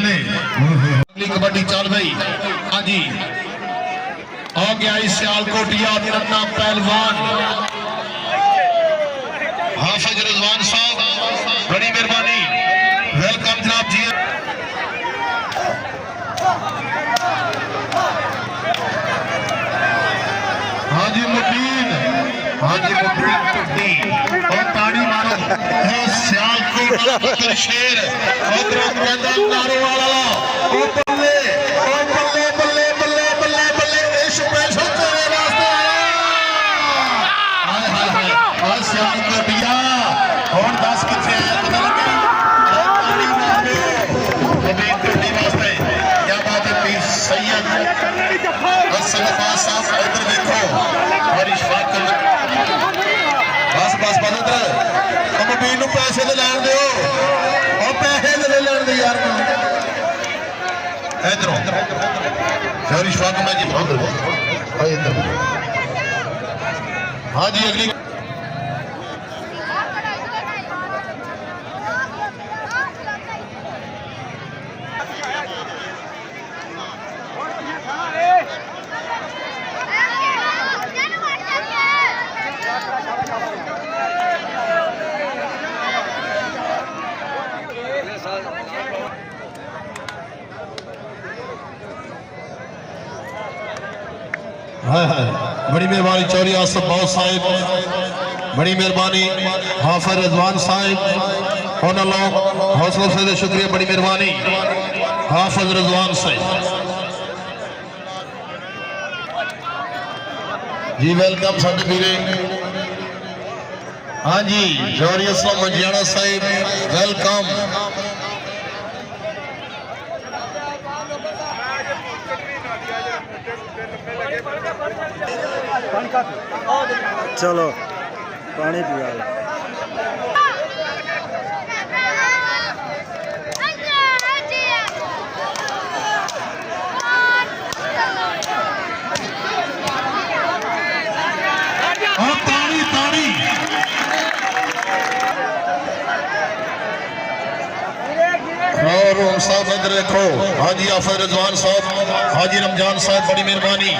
बल्ले अगली कबड्डी चल गई। हाँ जी आ गया सियालकोटिया तिरन्ना पहलवान हाफिज रिजवान साहब, बड़ी मेहरबानी, वेलकम जनाब जी। हाँ जी मुबीन, हाँ जी मुबीन टुट्टी और ताड़ी मारो है सियालकोट वाला पुत्र शेर और कहता नारों वाला ओ बल्ले ओ बल्ले बल्ले बल्ले बल्ले बल्ले ए स्पेशल तेरे वास्ते हाय हाय हाय और सियालकोटिया और 10 किथे आया पता लगे ताड़ी मारो मुबीन टुट्टी वास्ते। क्या बात है पीर सैयद हसन अब्बास साहब, इधर देखो और इशफाक बस बस बस इधर मुबीन पैसे तो लैन दो और पैसे तो ले लैन दे यार इधरों और इशफाक मैं जी बहुत इधर। हाँ जी अगली बड़ी मेहरबानी चौधरी आसफ बहुत साहिब, बड़ी मेहरबानी हाफिज रिजवान साहिब और हौसला से शुक्रिया, बड़ी मेहरबानी हाफिज रिजवान साहिब जी, वेलकम साडे वीरे। हाँ जी चौधरी असलम मंजियाना साहिब वेलकम। चलो पानी पिया ताड़ी ताड़ी और साहब इधर देखो हाजी हाफिज रिजवान साहब, हाजी रमजान साहब, बड़ी मेहरबानी।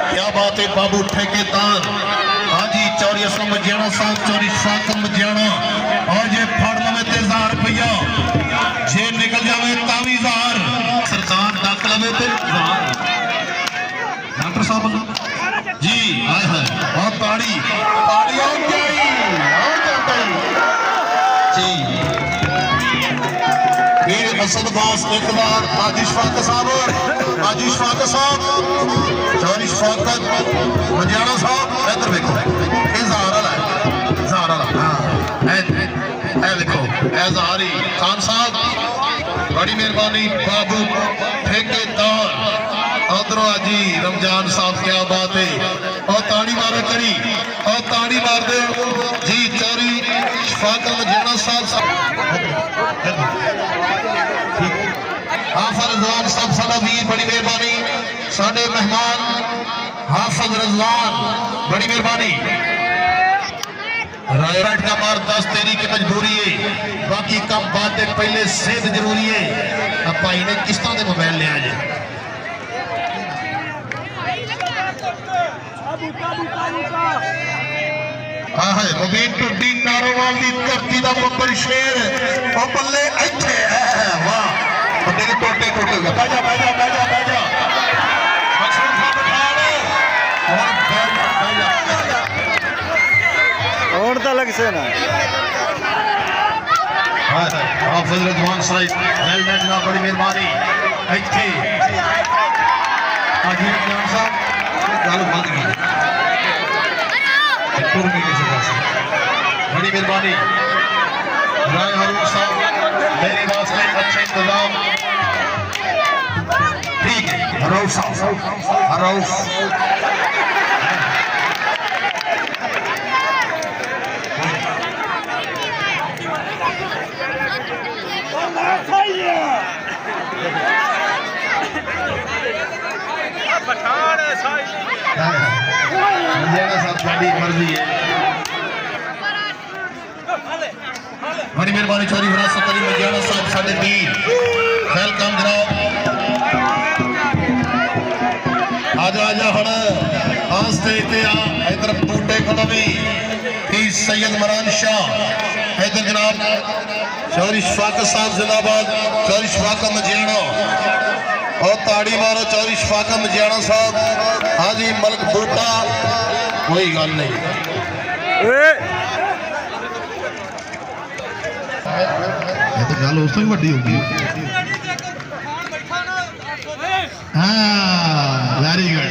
क्या बात है बाबू ठेकेदार हाजी चौधरी असलम मजियाना साहब, चौधरी फाकम मजियाना और ये फड़ लवे 1000 रुपया जे निकल जावे तावी 1000 सरकार डक लवे 1000 डॉक्टर साहब जी आए हैं और ताड़ी ताड़ी आ गई जी। असद बास इकबाल हाजी इशफाक साहब, हाजी इशफाक साहब, चौधरी इशफाकत मजियाना साहब, इधर देखो ये ज़ारा है ज़ारा हाँ ए देखो ए ज़ारी खान साहब, बड़ी मेहरबानी बाबू ठेकेदार उधर हाजी रमजान साहब, क्या बात है और ताड़ी मारो करी और ताड़ी मार दे जी चौधरी इशफाक मजियाना साहब हाफिज रिजवान साहब साडा वीर, बड़ी मेहरबानी साडे मेहमान हाफिज रिजवान, बड़ी मेहरबानी। राइट का मार 10 तेरी की मजबूरी है, बाकी कम बात है पहले सेहत जरूरी है। अब भाई ने किस्तां दे मोबाइल लिया जे हाँ है मुबीन टुड्डी नारोवाल की धरती का बब्बर शेर और बल्ले इत्थे है वाह बंदे टोटे टोटे बैजा बैजा बैजा बैजा और तो लग से ना हाफिज रिजवान साहिब वेल डन जनाब, बड़ी मेहरबानी। इत्थे हाजी रमजान साहब गल बंद की टुरनी किसी पास, बड़ी मेहरबानी राय हरूण साहब, मेरे वास्ते अच्छे इंतजाम ठीक है। हरौफ साहब हरौफ मर्जी है, बड़ी मेहरबानी चौधरी विरासत अली मजियाना साहब साडे वीर वेलकम जनाब। ਹੁਣ ਆ ਸਟੇਜ ਤੇ ਆ ਇਧਰ ਬੂਟੇ ਕੋਲੋਂ ਵੀ ਹੀ ਸੈयद ਮਰਾਨ शाह इधर जनाब चौधरी शफाकत साहब जिंदाबाद चौधरी शफाकत मजियाणा और ताड़ी मारो चौधरी शफाकत मजियाणा साहब हाजी मलक बूटा कोई गल नहीं ये तो गल उस तो भी वड्डी होगी हाँ वेरी गुड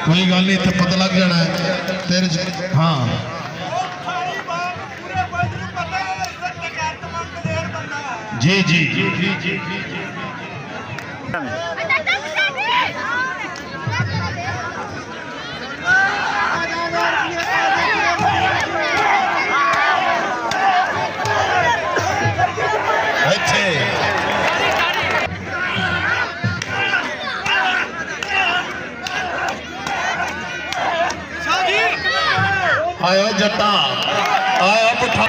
कोई गल नहीं इतने पता लग जाना है तेरे हाँ जी जी जी जी जी अच्छे आया जट्टा आया पुठा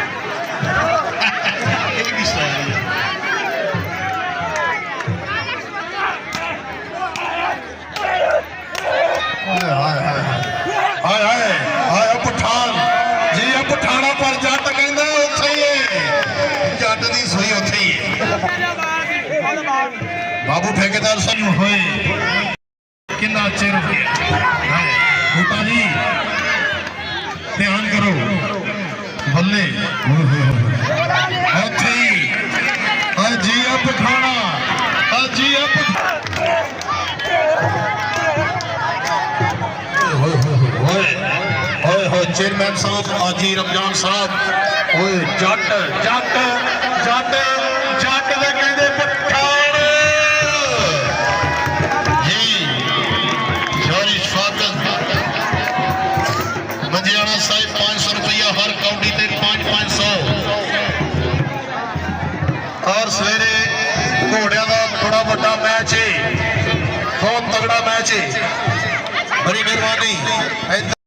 आया पठान जी पठाना पर जट कहंदा उत्थे ही है जट दी सूई उत्थे ही है बाबू ठेकेदार सानू होए कितना चिर हो गया बूटा जी ध्यान करो बल्ले जी पठाना जी चेयरमैन साहब हाजी रमजान साहब ओए जट जट जट जट दे कहंदे पठान जी चौधरी शफाकत मजियाणा साहिब 500 रुपया हर काउंटी ते 500 और सवेरे घोड़िया का बड़ा बड़ा मैच है बहुत तगड़ा मैच है बड़ी मेहरबानी।